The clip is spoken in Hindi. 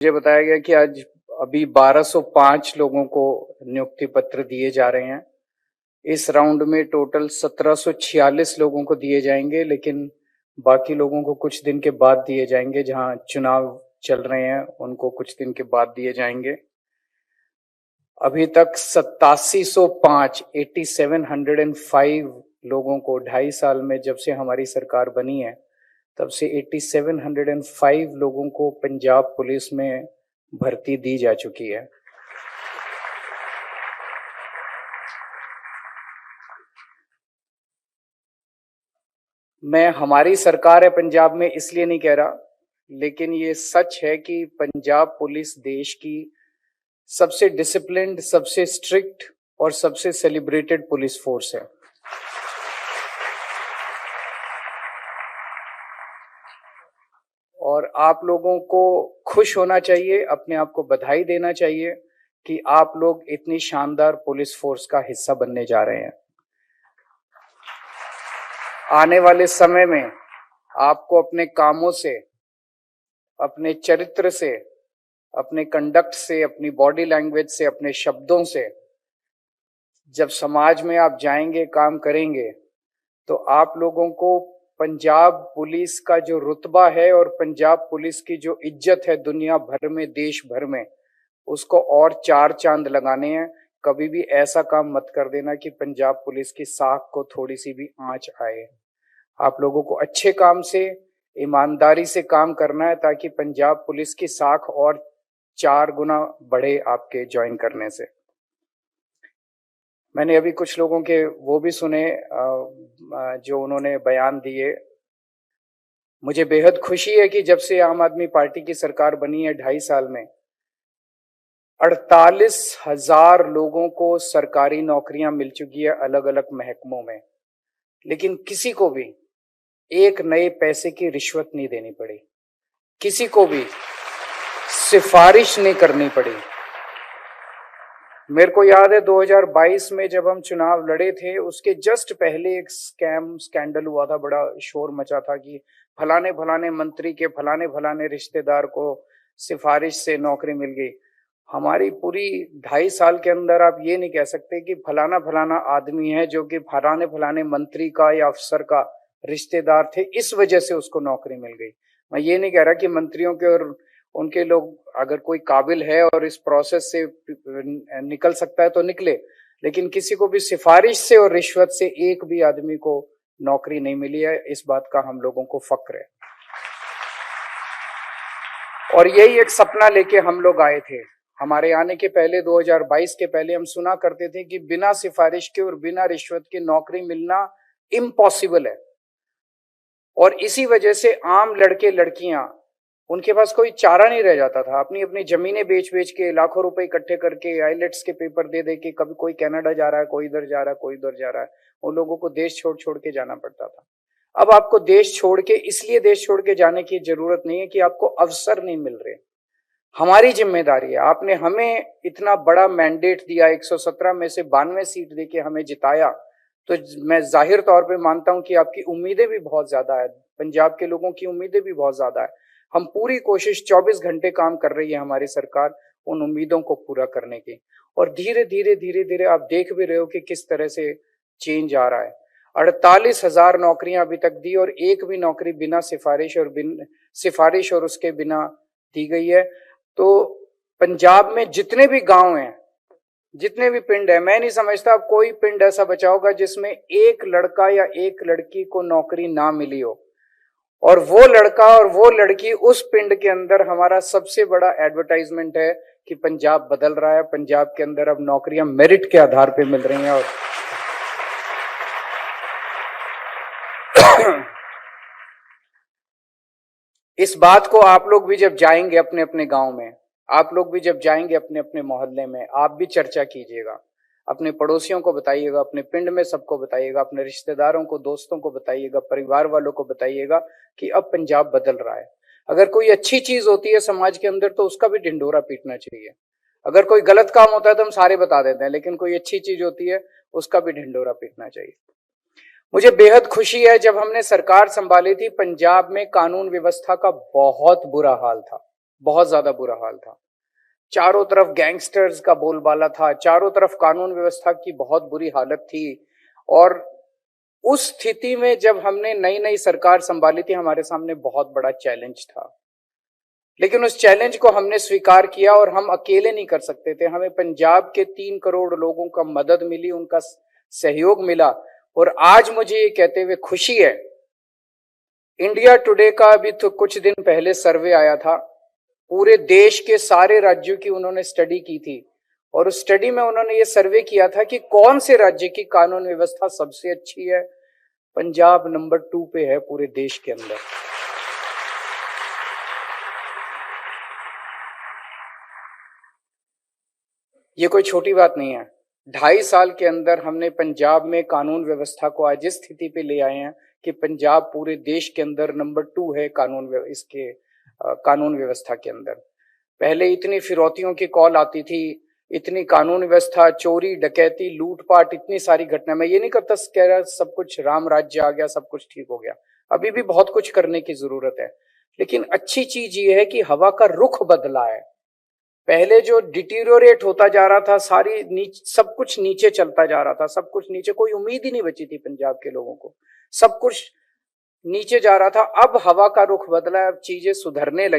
मुझे बताया गया कि आज अभी 1205 लोगों को नियुक्ति पत्र दिए जा रहे हैं। इस राउंड में टोटल 1746 लोगों को दिए जाएंगे, लेकिन बाकी लोगों को कुछ दिन के बाद दिए जाएंगे। जहां चुनाव चल रहे हैं उनको कुछ दिन के बाद दिए जाएंगे। अभी तक 8705 लोगों को 2.5 साल में, जब से हमारी सरकार बनी है तब से 8705 लोगों को पंजाब पुलिस में भर्ती दी जा चुकी है। मैं हमारी सरकार है पंजाब में इसलिए नहीं कह रहा, लेकिन ये सच है कि पंजाब पुलिस देश की सबसे डिसिप्लिन्ड, सबसे स्ट्रिक्ट और सबसे सेलिब्रेटेड पुलिस फोर्स है। और आप लोगों को खुश होना चाहिए, अपने आप को बधाई देना चाहिए कि आप लोग इतनी शानदार पुलिस फोर्स का हिस्सा बनने जा रहे हैं। आने वाले समय में आपको अपने कामों से, अपने चरित्र से, अपने कंडक्ट से, अपनी बॉडी लैंग्वेज से, अपने शब्दों से जब समाज में आप जाएंगे, काम करेंगे, तो आप लोगों को पंजाब पुलिस का जो रुतबा है और पंजाब पुलिस की जो इज्जत है दुनिया भर में, देश भर में, उसको और 4 चांद लगाने हैं। कभी भी ऐसा काम मत कर देना कि पंजाब पुलिस की साख को थोड़ी सी भी आंच आए। आप लोगों को अच्छे काम से, ईमानदारी से काम करना है ताकि पंजाब पुलिस की साख और 4 गुना बढ़े आपके ज्वाइन करने से। मैंने अभी कुछ लोगों के वो भी सुने जो उन्होंने बयान दिए। मुझे बेहद खुशी है कि जब से आम आदमी पार्टी की सरकार बनी है 2.5 साल में 48,000 लोगों को सरकारी नौकरियां मिल चुकी है अलग अलग महकमों में, लेकिन किसी को भी एक नए पैसे की रिश्वत नहीं देनी पड़ी, किसी को भी सिफारिश नहीं करनी पड़ी। मेरे को याद है 2022 में जब हम चुनाव लड़े थे, उसके जस्ट पहले एक स्कैंडल हुआ था, बड़ा शोर मचा था कि फलाने फलाने मंत्री के फलाने फलाने रिश्तेदार को सिफारिश से नौकरी मिल गई। हमारी पूरी 2.5 साल के अंदर आप ये नहीं कह सकते कि फलाना फलाना आदमी है जो कि फलाने फलाने मंत्री का या अफसर का रिश्तेदार थे, इस वजह से उसको नौकरी मिल गई। मैं ये नहीं कह रहा कि मंत्रियों के और उनके लोग, अगर कोई काबिल है और इस प्रोसेस से निकल सकता है तो निकले, लेकिन किसी को भी सिफारिश से और रिश्वत से एक भी आदमी को नौकरी नहीं मिली है। इस बात का हम लोगों को फक्र है और यही एक सपना लेके हम लोग आए थे। हमारे आने के पहले 2022 के पहले हम सुना करते थे कि बिना सिफारिश के और बिना रिश्वत के नौकरी मिलना इम्पॉसिबल है, और इसी वजह से आम लड़के लड़कियां, उनके पास कोई चारा नहीं रह जाता था। अपनी अपनी जमीनें बेच बेच के, लाखों रुपए इकट्ठे करके, आईलेट्स के पेपर दे दे के, कभी कोई कनाडा जा रहा है, कोई इधर जा रहा है, कोई उधर जा रहा है, उन लोगों को देश छोड़ छोड़ के जाना पड़ता था। अब आपको देश छोड़ के, इसलिए देश छोड़ के जाने की जरूरत नहीं है कि आपको अवसर नहीं मिल रहे। हमारी जिम्मेदारी है, आपने हमें इतना बड़ा मैंडेट दिया, 117 में से 92 सीट देके हमें जिताया, तो मैं जाहिर तौर पे मानता हूं कि आपकी उम्मीदें भी बहुत ज्यादा है, पंजाब के लोगों की उम्मीदें भी बहुत ज्यादा है। हम पूरी कोशिश, 24 घंटे काम कर रही है हमारी सरकार उन उम्मीदों को पूरा करने की, और धीरे धीरे धीरे धीरे आप देख भी रहे हो कि किस तरह से चेंज आ रहा है। 48,000 नौकरियां अभी तक दी, और एक भी नौकरी बिना सिफारिश और उसके बिना दी गई है। तो पंजाब में जितने भी गांव हैं, जितने भी पिंड है, मैं नहीं समझता अब कोई पिंड ऐसा बचा होगा जिसमें एक लड़का या एक लड़की को नौकरी ना मिली हो। और वो लड़का और वो लड़की उस पिंड के अंदर हमारा सबसे बड़ा एडवर्टाइजमेंट है कि पंजाब बदल रहा है, पंजाब के अंदर अब नौकरियां मेरिट के आधार पे मिल रही हैं। और इस बात को आप लोग भी जब जाएंगे अपने अपने गांव में, आप लोग भी जब जाएंगे अपने अपने मोहल्ले में, आप भी चर्चा कीजिएगा, अपने पड़ोसियों को बताइएगा, अपने पिंड में सबको बताइएगा, अपने रिश्तेदारों को, दोस्तों को बताइएगा, परिवार वालों को बताइएगा कि अब पंजाब बदल रहा है। अगर कोई अच्छी चीज होती है समाज के अंदर तो उसका भी ढिंढोरा पीटना चाहिए। अगर कोई गलत काम होता है तो हम सारे बता देते हैं, लेकिन कोई अच्छी चीज होती है उसका भी ढिंढोरा पीटना चाहिए। मुझे बेहद खुशी है, जब हमने सरकार संभाली थी पंजाब में कानून व्यवस्था का बहुत बुरा हाल था, बहुत ज्यादा बुरा हाल था। चारों तरफ गैंगस्टर्स का बोलबाला था, चारों तरफ कानून व्यवस्था की बहुत बुरी हालत थी। और उस स्थिति में जब हमने नई नई सरकार संभाली थी, हमारे सामने बहुत बड़ा चैलेंज था। लेकिन उस चैलेंज को हमने स्वीकार किया और हम अकेले नहीं कर सकते थे। हमें पंजाब के 3 करोड़ लोगों का मदद मिली, उनका सहयोग मिला। और आज मुझे ये कहते हुए खुशी है, इंडिया टुडे का अभी तो कुछ दिन पहले सर्वे आया था, पूरे देश के सारे राज्यों की उन्होंने स्टडी की थी। और उस स्टडी में उन्होंने ये सर्वे किया था कि कौन से राज्य की कानून व्यवस्था सबसे अच्छी है। पंजाब नंबर 2 पे है पूरे देश के अंदर। ये कोई छोटी बात नहीं है। 2.5 साल के अंदर हमने पंजाब में कानून व्यवस्था को आज इस स्थिति पे ले आए हैं कि पंजाब पूरे देश के अंदर नंबर 2 है कानून व्यवस्था के अंदर। पहले इतनी फिरौतियों की कॉल आती थी, इतनी कानून व्यवस्था, चोरी डकैती लूटपाट, इतनी सारी घटना। मैं ये नहीं करता कह रहा सब कुछ राम राज्य आ गया, सब कुछ ठीक हो गया। अभी भी बहुत कुछ करने की जरूरत है। लेकिन अच्छी चीज ये है कि हवा का रुख बदला है। पहले जो डिटीरियोरेट होता जा रहा था, सब कुछ नीचे चलता जा रहा था, सब कुछ नीचे, कोई उम्मीद ही नहीं बची थी पंजाब के लोगों को, सब कुछ नीचे जा रहा था। अब हवा का रुख बदला है, अब चीजें सुधरने लगी।